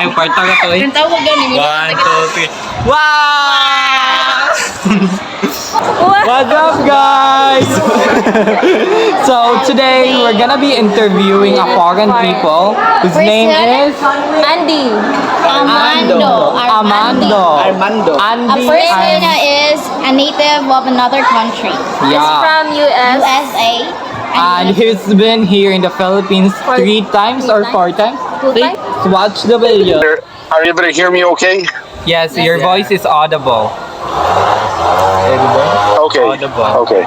Ay, part ka to eh. Ang tawag gani. 1, 2, 3. Wow! What's up, guys? So today we're gonna be interviewing a foreign people whose name is Andy. Armando. Armando. Andy. Filipino is a native of another country. Yeah. From USA. And he's been here in the Philippines 3 times or 4 times. Three? Watch the video. Are you able to hear me okay? Yes, your voice is audible. Okay. Audible. Okay.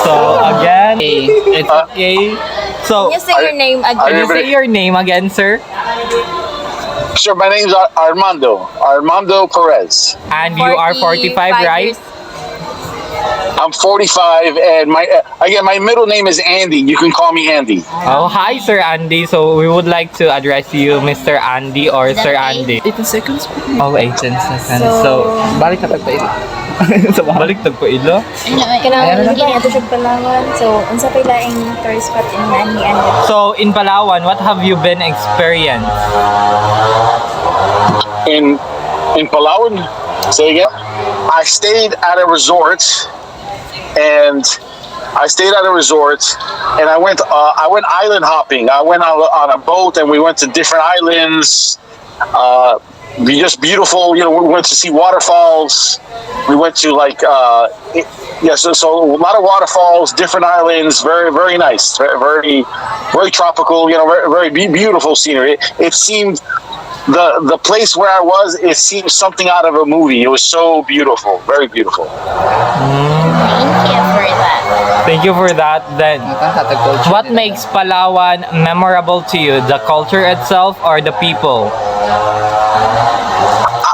So again, it's okay. So Can you say your name are can again? you say your name again, sir? Sure, my name's Armando Perez. And you are 45, right? years. I'm 45, and my middle name is Andy. You can call me Andy. Oh, hi, Sir Andy. So we would like to address you, Mr. Andy or Is that Sir okay? Andy. 18 seconds. Oh, 18 seconds. So, Balik ka tagpain. Sa bahay. balik tagpo ilo. Kanang hindi na ito siya Palawan. So, unsa pa laing tourist spot in Manly and So, in Palawan, what have you been experienced? In Palawan, say again. I stayed at a resort, and I went island hopping. I went on a boat, and we went to different islands. Just beautiful. You know, we went to see waterfalls. We went to so a lot of waterfalls, different islands. Very, very nice. Very, very tropical. You know, very, very beautiful scenery. It seemed. The place where I was, it seemed something out of a movie. It was so beautiful, very beautiful. Thank you for that. Thank you for that. Then, Hatag culture what nila. makes Palawan memorable to you? The culture itself or the people?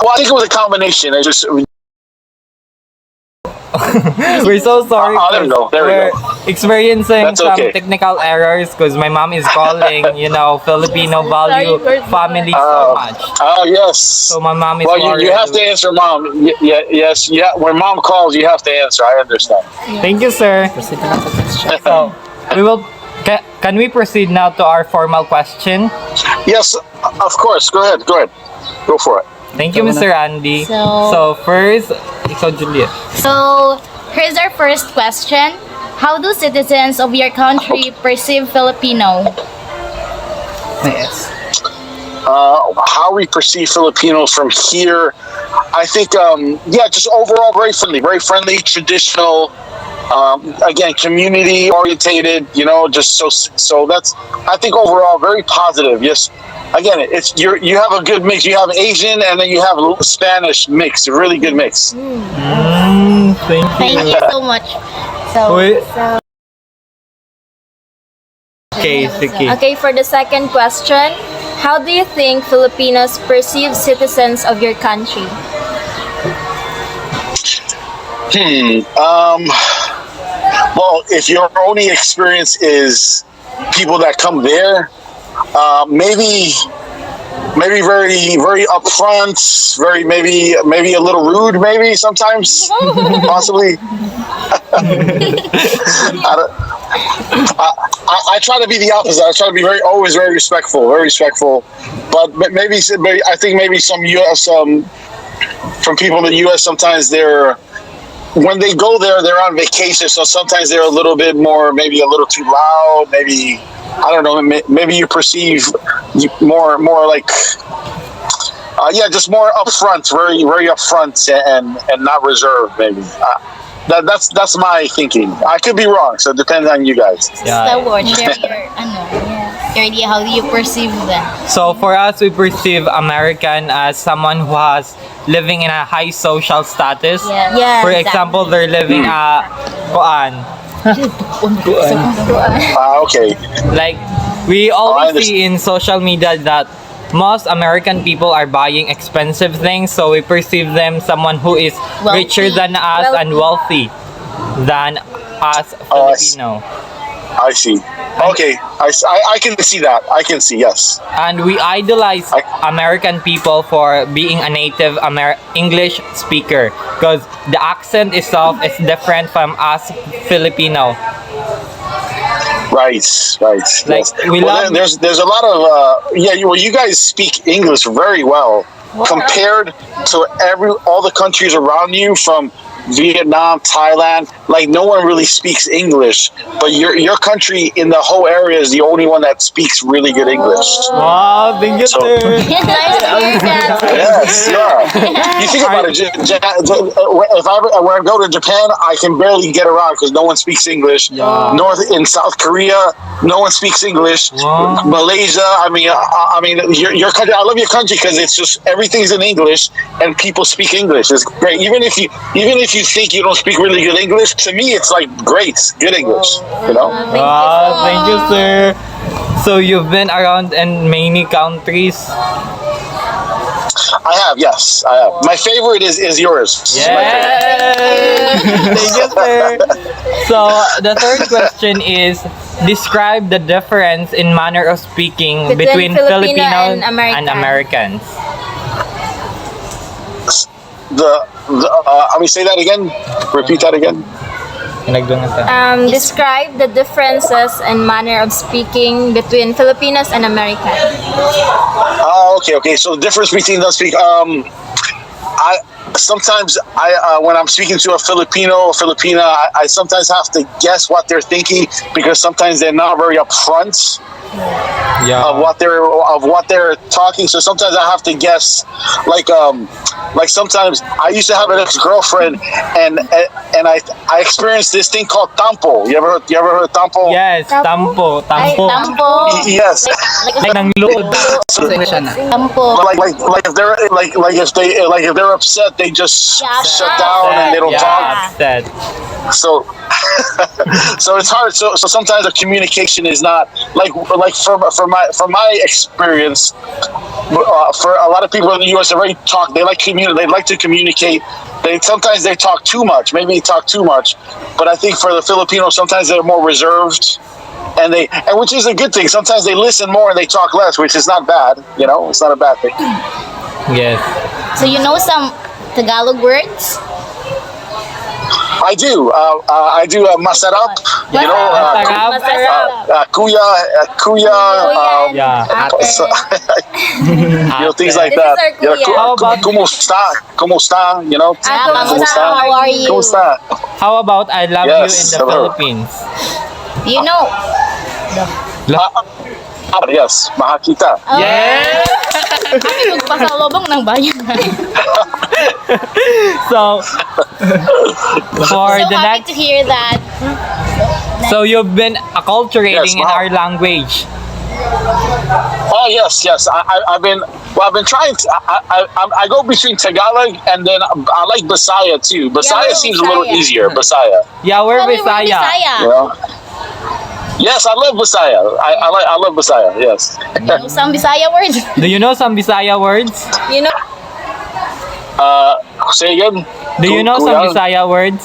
Well, I think it was a combination. We're so sorry. I don't know. There we we're go. experiencing That's some okay. technical errors because my mom is calling. You know, Filipino value family so much. Oh yes. So my mom is Well, worried. you have to answer, mom. Yes. When mom calls, you have to answer. I understand. Thank you, sir. Proceed na lang sa question. So we will. Can we proceed now to our formal question? Yes, of course. Go ahead. Go for it. Thank you, Mr. Andy. So- First, ikaw, Juliet. So, here's our first question. How do citizens of your country perceive Filipino? Yes. How we perceive Filipinos from here, I think, just overall very friendly, traditional. Again, community orientated. You know, just so that's. I think overall very positive. Yes. Again, you have a good mix. You have Asian and then you have Spanish mix. A really good mix. Thank you. Thank you so much. So, Wait. Okay, sige. Okay, for the second question, how do you think Filipinos perceive citizens of your country? Well, if your only experience is people that come there, maybe very very upfront, maybe a little rude, maybe sometimes, possibly. I try to be the opposite. I try to be always very respectful, But maybe I think maybe some U.S. From people in the U.S. sometimes when they go there, they're on vacation, so sometimes they're a little bit more, maybe a little too loud. Maybe I don't know. Maybe you perceive more like, just more upfront, very very upfront and not reserved. Maybe that's my thinking. I could be wrong, so it depends on you guys. the word, share your idea. How do you perceive them? So for us, we perceive American as someone who has living in a high social status. Yeah. For example, they're living kuan. Okay. Like we always see in social media that most American people are buying expensive things, so we perceive them someone who is richer than us and wealthy than us Filipino. I see. Okay, I can see that. I can see, yes. And we idolize American people for being a native English speaker because the accent itself is different from us Filipino. Right, right. Like, Yes. we Well, love- there's a lot of you guys speak English very well compared to all the countries around you, from Vietnam, Thailand. Like, no one really speaks English, but your country in the whole area is the only one that speaks really good English. Wow, thank you, So- sir. Nice to hear that. Yes, yeah. You think about it. When I go to Japan, I can barely get around because no one speaks English. North in South Korea, no one speaks English. Wow. Malaysia, I mean, your country. I love your country because it's just everything's in English and people speak English. It's great. Even if you think you don't speak really good English, to me it's like great, good English. You know. Wow, thank you, sir. So you've been around in many countries. I have, yes, I have. My favorite is yours. Yay! Thank you, sir. So the third question is, describe the difference in manner of speaking between Filipino Filipinos and American. and Americans. I mean, say that again. Repeat that again. Describe the differences in manner of speaking between Filipinos and Americans. Oh, okay. So the difference between those speak. I sometimes when I'm speaking to a Filipino or Filipina, I sometimes have to guess what they're thinking because sometimes they're not very upfront of what they're talking. So sometimes I have to guess. Like sometimes I used to have an ex-girlfriend, and I experienced this thing called tampo. You ever heard of tampo? Yes, tampo. Ay, Tampo. tampo. Yes. Like ng load. Sa English na. Tampo. Like if they're upset, they just Yeah, shut down and they don't Yeah, talk. upset. So so it's hard. So sometimes the communication is not like from my experience. For a lot of people in the U.S., they like to communicate. Sometimes they talk too much. Maybe they talk too much. But I think for the Filipinos, sometimes they're more reserved, and which is a good thing. Sometimes they listen more and they talk less, which is not bad. You know, it's not a bad thing. Yes. So you know some Tagalog words? I do. Masarap. You know, Masarap. kuya. Yeah. So, you know, things like This is that. our You know, kuya. How about- kumusta? You know, Kamusta? How are you? kumusta? How about I love Yes, you in the hello. Philippines? You know. Yes, mahakita. Yeah. Kami magpasalubong ng bayan. So for So the happy next, to hear that. so you've been acculturating Yes, in ma'am. our language. Oh yes. I've been trying to. I go between Tagalog and then I like Bisaya too. Bisaya Yeah, seems a little Bisaya. easier. Bisaya. Yeah, we're Oh, we were Bisaya. You know. Yes, I love Bisaya. I love Bisaya. Yes. You know some Bisaya words? Do you know some Bisaya words? You know, Say again. Do you know some Kuya? Bisaya words?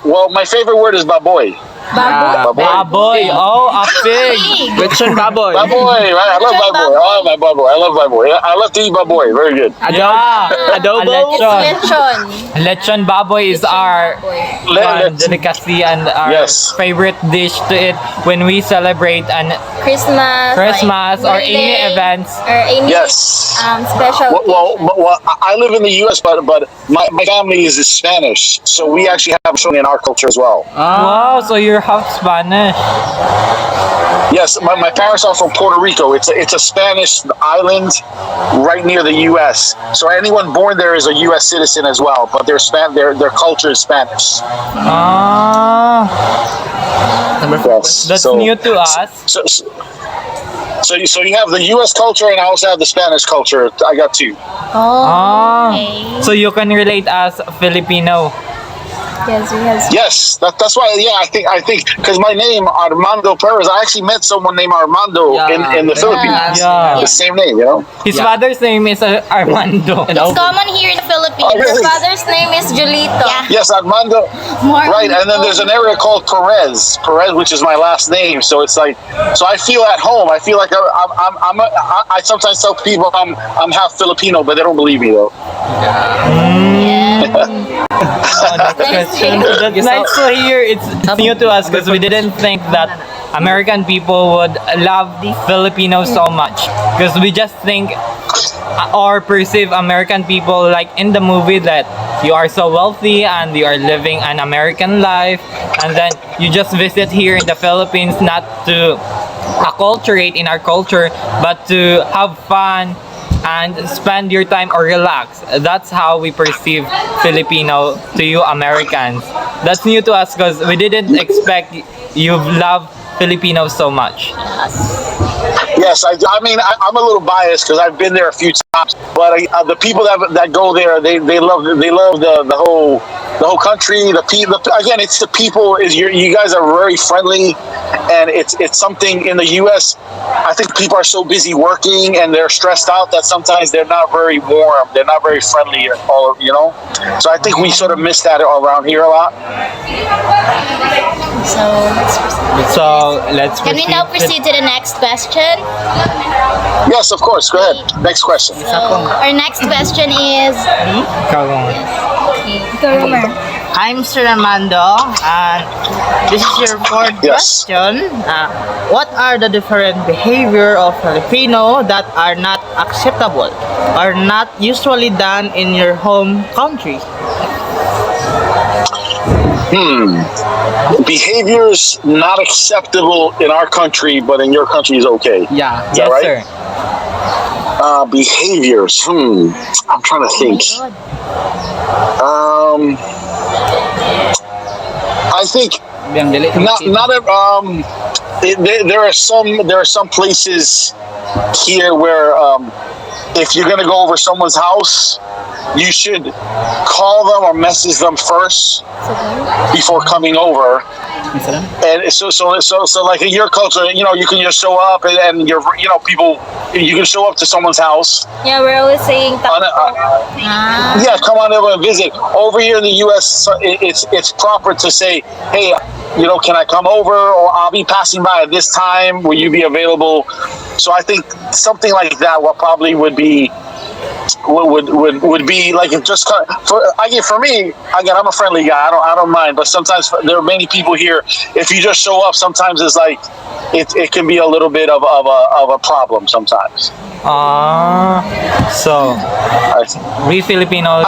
Well, my favorite word is baboy. baboy. Baboy. Oh, a pig. Lechon baboy. Baboy, right? I love Lechon baboy. Oh, my baboy. I love baboy. I love to eat baboy. Very good. Yeah. Adobo. Lechon. Lechon. Lechon baboy is our delicacy and our Yes. favorite dish to eat when we celebrate an Christmas. or birthday, any events. Or any Yes. special Well, I live in the U.S., but my family is Spanish, so we actually have something in our culture as well. Wow, so you're half Spanish. Yes, my parents are from Puerto Rico. It's a Spanish island right near the U.S. So anyone born there is a U.S. citizen as well, but their culture is Spanish. Ah, Yes. that's so, new to us. So you have the U.S. culture, and I also have the Spanish culture. I got two. Oh, Ah, okay. so you can relate as Filipino. Yes, we have. Yes, that's why. Yeah, I think because my name Armando Perez. I actually met someone named Armando in the Philippines. Yeah. The same name, you know. His father's name is Armando. It's common here in the Philippines. Oh, really? His father's name is Julito. Yeah. Yes, Armando. More Right, and then there's an area called Perez, which is my last name. So it's like, so I feel at home. I feel like I sometimes tell people I'm half Filipino, but they don't believe me though. Oh, next question. That's nice to hear. It's new to us because we didn't think that American people would love Filipinos so much. Because we just think or perceive American people like in the movie that you are so wealthy and you are living an American life, and then you just visit here in the Philippines not to acculturate in our culture but to have fun and spend your time or relax. That's how we perceive Filipino to you Americans. That's new to us because we didn't expect you love Filipinos so much. Yes, I mean, I'm a little biased because I've been there a few times. But the people that go there, they love the whole country. Again, it's the people. You guys are very friendly, and it's something in the U.S. I think people are so busy working and they're stressed out that sometimes they're not very warm. They're not very friendly. So I think we sort of miss that around here a lot. So let's So let's proceed. Can we now proceed to the next question? Yes, of course. Go ahead. Next question. So our next question is I'm Sir Armando, and this is your fourth Yes. question. What are the different behavior of Filipino that are not acceptable or not usually done in your home country? Behaviors not acceptable in our country, but in your country is okay. Yeah. Is that yes, right? sir. Behaviors. I'm trying to think. I think there are some places here where if you're gonna go over someone's house, you should call them or message them first before coming over. And so like in your culture, you can just show up and people, you can show up to someone's house. Yeah, we're always saying Yeah, come on over and visit. Over here in the U.S., it's proper to say, hey, can I come over, or I'll be passing by at this time. Will you be available? So I think something like that would be like it just for me. Again, I'm a friendly guy. I don't mind, but sometimes there are many people here. If you just show up, sometimes it's like it can be a little bit of a problem sometimes. So we Filipinos.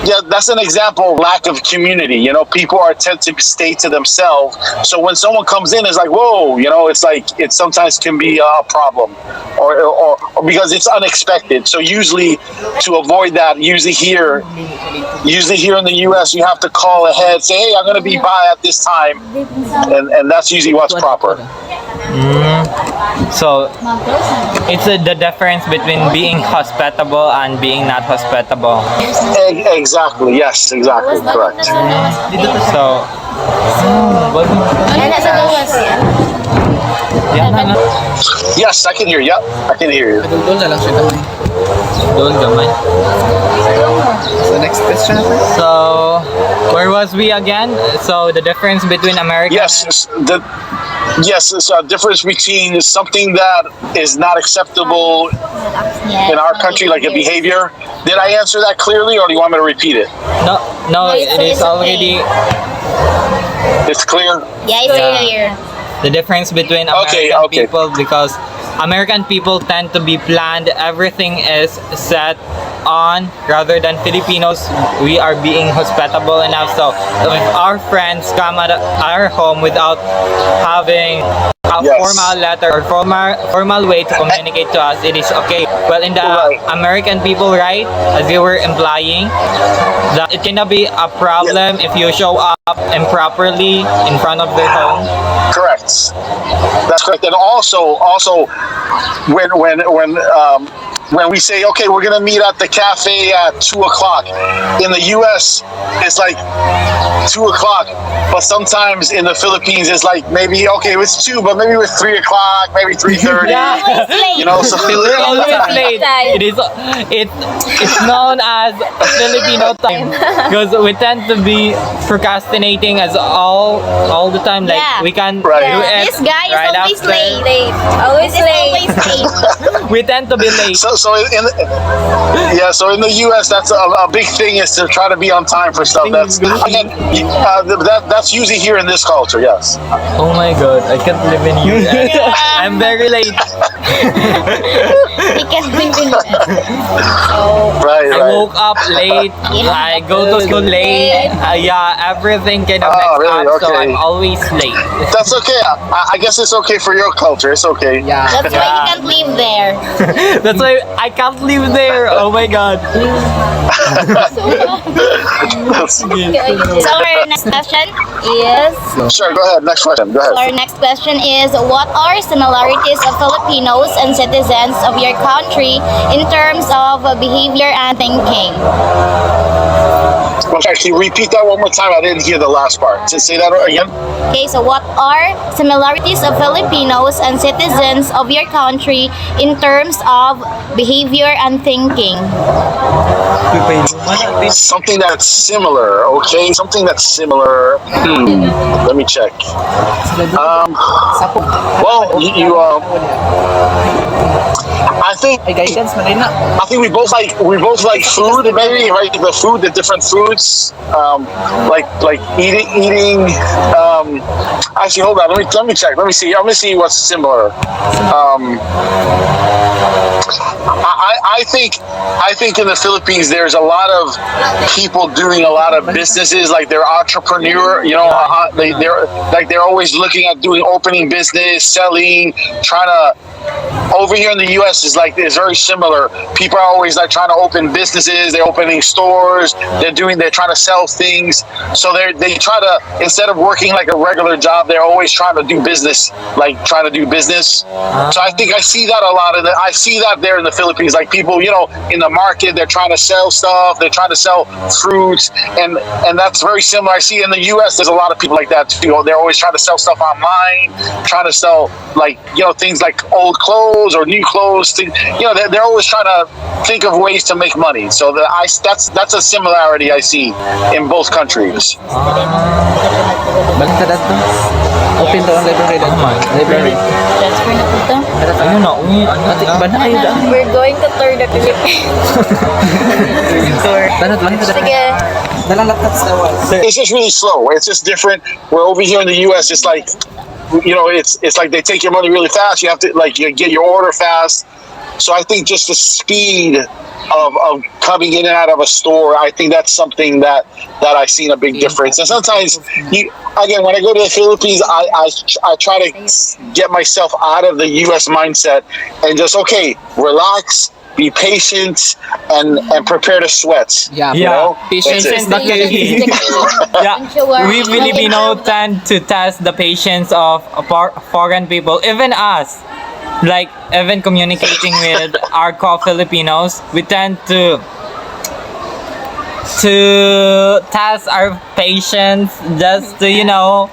Yeah, that's an example of lack of community. People tend to stay to themselves. So when someone comes in, it's like, whoa, it's like it sometimes can be a problem, or because it's unexpected. So usually to avoid that, usually here in the U.S., you have to call ahead, say, hey, I'm going to be by at this time, and that's usually what's proper. So it's the difference between being hospitable and being not hospitable. Exactly. Yes. Exactly. Correct. So Yes, I can hear you. Yep, I can hear you. Doon gamay. So next question. So where was we again? So the difference between American. Yes, it's a difference between something that is not acceptable in our country, like a behavior. Did I answer that clearly, or do you want me to repeat it? No, it is already. It's clear. Yeah, it's clear. The difference between American people, because American people tend to be planned. Everything is set on, rather than Filipinos. We are being hospitable enough. So if our friends come at our home without having a formal letter or formal way to communicate to us, it is okay. Well, in the American people, right, as you were implying, that it cannot be a problem if you show up improperly in front of their home. Correct. That's correct. And also, when we say, okay, we're gonna meet at the cafe at 2:00, in the U.S. it's like 2:00, but sometimes in the Philippines it's like maybe it's 2, but maybe it's 3:00, maybe 3:30. So We're always late. It's known as Filipino time because we tend to be procrastinating as all the time. Like we can do it This guy is right always after. late. always late. Always late. We tend to be late. So so in the U.S. that's a big thing is to try to be on time for stuff. That's again that's usually here in this culture. Yes. Oh my god, I can't live in US. I'm very late. He can bring in Right. I Right. woke up late. I go to school late. Yeah, everything kind of Oh, mixed really? up, so Okay. I'm always late. That's okay. I guess it's okay for your culture. It's okay. Yeah. That's why he can't live there. That's why I can't live there. Oh my god. So our next question Yes. Sure. Go ahead. Next question. Go ahead. Our next question is, what are similarities of Filipinos and citizens of your country in terms of behavior and thinking? Well, actually, repeat that one more time. I didn't hear the last part. Say that again. Okay, so what are similarities of Filipinos and citizens of your country in terms of behavior and thinking? Something that's similar. Okay, something that's similar. Let me check. Well, I think Ay, guidance man rin na. I think we both like food, maybe, right? The food, the different foods, like eating. Actually, hold on. Let me check. Let me see. I'm gonna see what's similar. I think in the Philippines there's a lot of people doing a lot of businesses, like they're entrepreneur. You know, they're always looking at opening business, selling, trying to. Over here in the U.S. is very similar. People are always like trying to open businesses. They're opening stores. They're trying to sell things. So they try to, instead of working like a regular job, they're always trying to do business, So I think I see that a lot I see that there in the Philippines. Like people, in the market, they're trying to sell stuff. They're trying to sell fruits, and that's very similar. I see in the U.S. there's a lot of people like that too. They're always trying to sell stuff online, trying to sell things like old clothes or new clothes. They're always trying to think of ways to make money. So that's a similarity I see in both countries. Balik sa dato. Open to ang library dato. Library. Transfer na po ito. Ayun na, uwi. Ba na kayo daan? We're going to tour the Philippines. Tanot lang sa dato. Sige. Dalang laptop sa wall. It's just really slow. It's just different. Where over here in the U.S., it's like, it's like they take your money really fast. You have to you get your order fast. So I think just the speed of coming in and out of a store, I think that's something that I've seen a big difference. And sometimes, when I go to the Philippines, I try to get myself out of the U.S. mindset and just relax. Be patient and prepare to sweat. Yeah. You know? Patience That's is it. the key. Yeah, we Filipino tend to test the patience of foreign people, even us. Like, even communicating with our co-Filipinos, we tend to test our patience just to,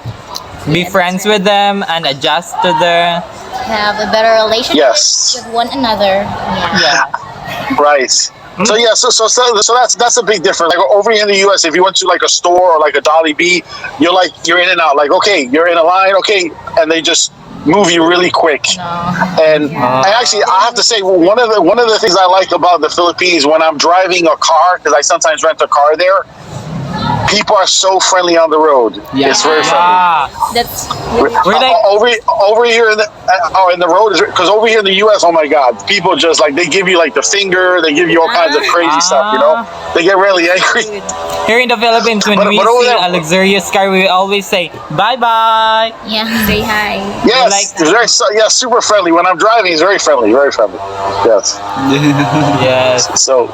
be friends with them and adjust to their... Have a better relationship Yes. with one another. Yeah. Right. So yeah, so that's a big difference. Like over here in the U.S., if you went to like a store or like a Dolly B, you're in and out. Like you're in a line, and they just move you really quick. And actually, I have to say one of the things I like about the Philippines when I'm driving a car, because I sometimes rent a car there. People are so friendly on the road. Yeah. It's very friendly. Ah, That's we're like... over here in the road is because over here in the U.S. Oh my God, people just they give you the finger, they give you all kinds of crazy stuff. They get really angry. Here in the Philippines, when But we over see there- a luxurious car, we always say, bye-bye. Yeah. say hi. Yes, Like- it's very super friendly. When I'm driving, it's very friendly, very friendly. Yes. Yes. So,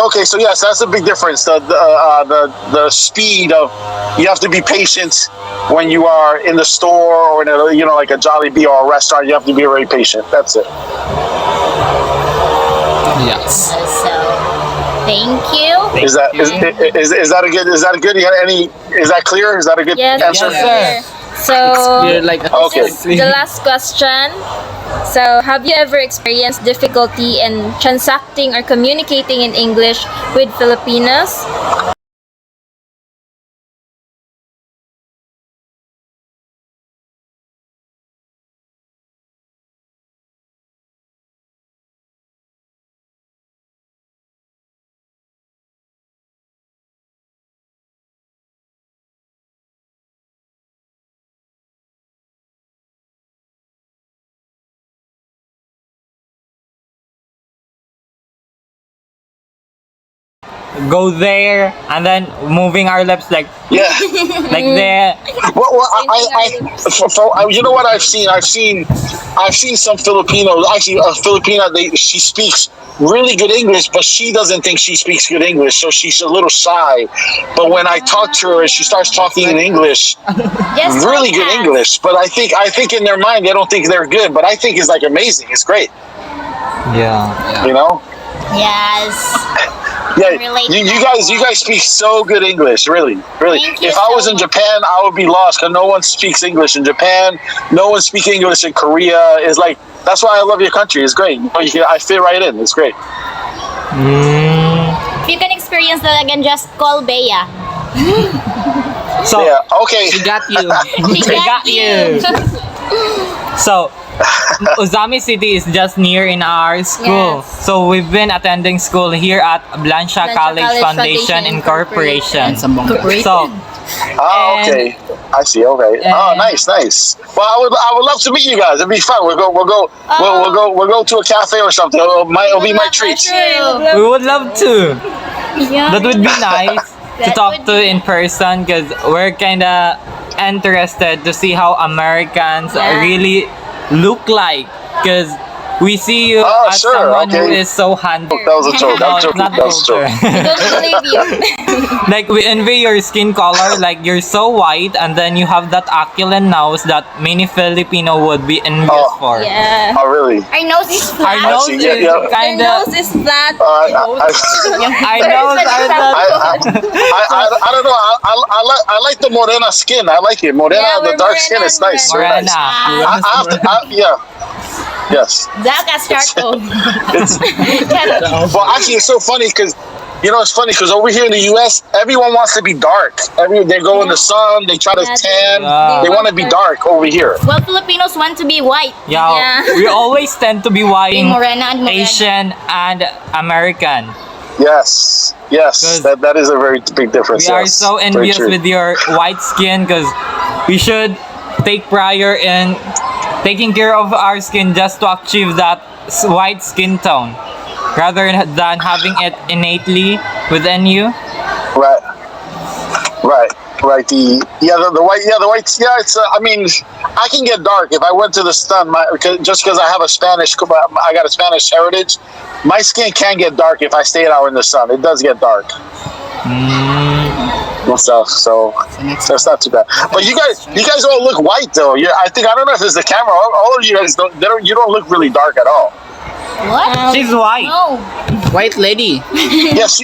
okay. So yes, that's a big difference. The speed of you have to be patient when you are in the store or in like a Jollibee or a restaurant. You have to be very patient. That's it. Yes. So, thank you. Is that a good? Is that a good? Is that clear? Is that a good Yes, answer? Yes, sir. So, You're like Okay. this is the last question. So, have you ever experienced difficulty in transacting or communicating in English with Filipinos? go there and then moving our lips like Yeah. like that. Well, you know what I've seen? I've seen some Filipinos. Actually, a Filipina. She speaks really good English, but she doesn't think she speaks good English, so she's a little shy. But when I talk to her, she starts talking in English, Just really like good us. English. But I think in their mind they don't think they're good. But I think it's like amazing. It's great. Yeah. You know. Yes. Yeah, relate you to guys speak so good English, really. Thank you If I so was in much. Japan, I would be lost because no one speaks English in Japan. No one speaks English in Korea. It's like that's why I love your country. It's great. I fit right in. It's great. If you can experience that again, just call Bea. So Yeah. Okay. We got you. She got you. So Uzami City is just near in our school. Yes. So we've been attending school here at Blancha College Foundation Incorporation. So Oh, And- okay. I see. Okay. Oh, nice. Well, I would love to meet you guys. It'd be fun. We'll go to a cafe or something. It'll be my treat. we would love to. Yeah. That would be nice to That talk would to in person because we're kind of interested to see how Americans Yeah. really look like. Because we see you Oh, as sure, someone who okay. is so handsome. That was a joke. No, I'm it's joking. not That was a joke. culture. Don't believe you. Like we envy your skin color, like you're so white, and then you have that aquiline nose that many Filipino would be envious Oh. for. Yeah. Oh, really? Our nose is Our flat. nose see, is yeah. Their kind nose of. is flat. I know. I don't know. I like the morena skin. I like it. Morena, Yeah, the we're dark skin morena is nice. and Very nice. Morena. I have to, yeah. Yes. Black as charcoal. It's, well, actually, it's so funny because it's funny because over here in the U.S., everyone wants to be dark. They go in the sun. They try to Yeah, tan. Yeah. They want to be dark over here. Well, Filipinos want to be white. Yeah, Yeah. we always tend to be white, Morena and morena. Asian and American. Yes. 'Cause That is a very big difference. We are yes. so Very envious true. with your white skin because we should take prior in taking care of our skin just to achieve that white skin tone rather than having it innately within you. Right. The white. Yeah, the white. Yeah, it's. I mean, I can get dark if I went to the sun. Just because I have I got a Spanish heritage. My skin can get dark if I stay out in the sun. It does get dark. And stuff. So it's not too bad. But you guys all look white though. I don't know if it's the camera. All of you guys you don't look really dark at all. What? She's white. No. White lady. Yes.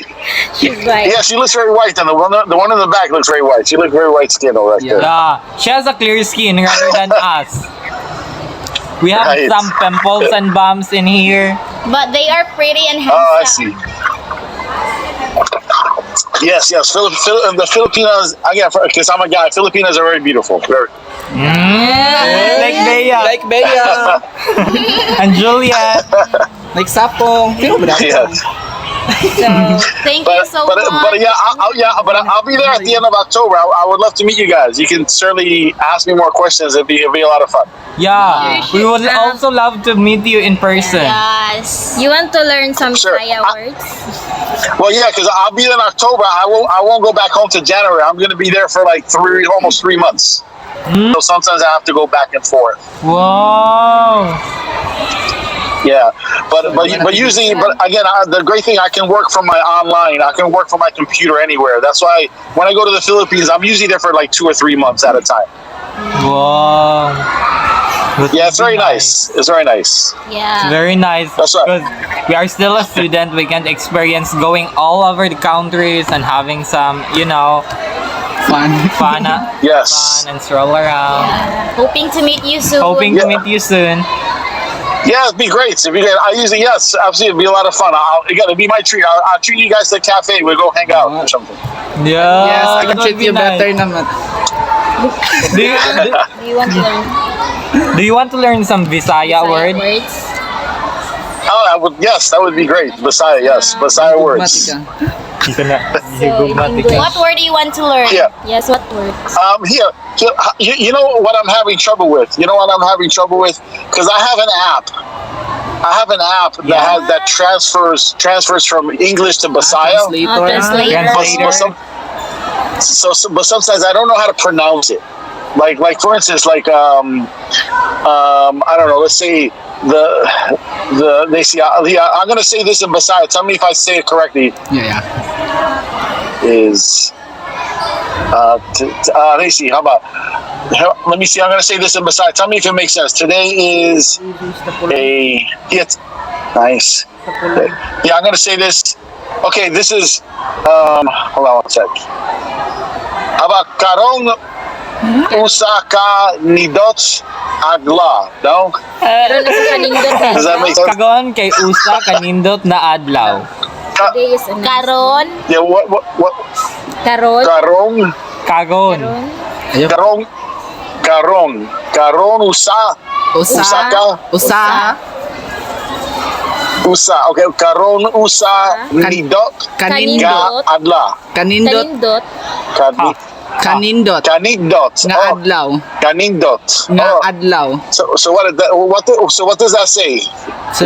She's right. Yeah, she looks very white, and the one in the back looks very white. She looks very white skin over there. Yeah, she has a clear skin rather than us. We have Right. some pimples and bumps in here. But they are pretty and handsome. Oh, I see. Yes. The Filipinos, again, because I'm a guy, Filipinos are very beautiful. Very. Like Bea Like Bea. and Juliet. Like Sapo. Yes. So, Thank you so much. But yeah, I'll be there at the end of October. I would love to meet you guys. You can certainly ask me more questions. It'd be a lot of fun. Yeah, we would also love to meet you in person. Yes. you want to learn some Sure. Saya words? Well, yeah, because I'll be there in October. I won't go back home to January. I'm going to be there for like almost 3 months. So sometimes I have to go back and forth. Wow. Yeah, but usually, again, the great thing, I can work from my online. I can work from my computer anywhere. That's why when I go to the Philippines, I'm usually there for like 2 or 3 months at a time. Wow. That Yeah, would it's be very nice. It's very nice. Yeah. Very nice. That's right. Because we are still a student, we can experience going all over the countries and having some, Fun. fun Yes. and stroll around. Hoping to meet you soon. Hoping to Yeah. meet you soon. Yeah, it'd be great. I usually, yes, absolutely, it'd be a lot of fun. It'd be my treat. I'll treat you guys to a cafe. We'll go hang out or something. Yeah. Yes, I that can would treat be you nice. better naman. Do you, Do you want to learn do you want to learn some Visaya Saya word? words? Oh, yes, that would be great. Messiah, yes, Messiah words. Matika. What word do you want to learn? Yeah. Yes, what words? Here, you know what I'm having trouble with? You know what I'm having trouble with? Because I have an app. I have an app that transfers from English to Bisaya. Translator. But sometimes I don't know how to pronounce it. Like for instance, I don't know. Let's say they see. I'm gonna say this in Bisaya. Tell me if I say it correctly. Yeah. Is let me see. How about? Let me see. I'm gonna say this in Bisaya. Tell me if it makes sense. Today is nice. Yeah, I'm gonna say this. Okay, this is. Hold on one sec. How about karong usa ka nidot agla? No? Pero nasa kanindot Does that make sense? Kagon kay usa kanindot na adlaw. Today is a nice Karon. Yeah. What? Karon. Karong. Kagon. Karon usa ka usa. Okay, karon usa nidot Kanindot. ka adla. Kanindot. Kanindot. Kanindot. Nga adlaw. Kanindot. Nga Oh. adlaw. So what did that, so what does that say?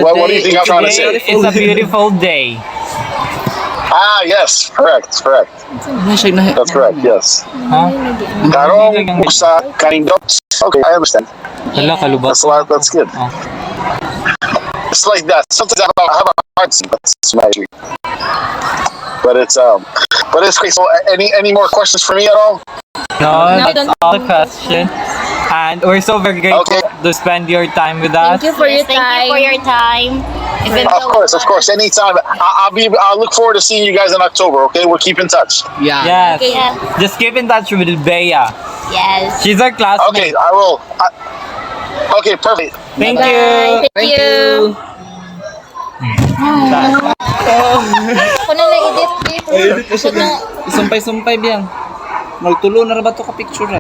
What do you think I'm trying to Today say? is a beautiful day. Ah, yes, correct. That's correct. Yes. Huh? Karong usa kanindot. Okay, I understand. Hala, kalubot. That's good. Oh. It's like that. Sometimes I have a hard time. That's my issue. But it's great. So any more questions for me at all? No, No, that's don't- all the question. And we're so very grateful Okay. to spend your time with us. Thank you for your Thank time. you for your time. Even Of though- course. Anytime. I'll look forward to seeing you guys in October. Okay, we'll keep in touch. Yeah. Yes. Okay. Yeah. Just keep in touch with Bea. Yes. She's our classmate. Okay, I will. Okay, perfect. Thank Bye. you. Thank you. Ako na lang edit. Sumpay-sumpay biyang. Magtulo na ra ba to ka picture?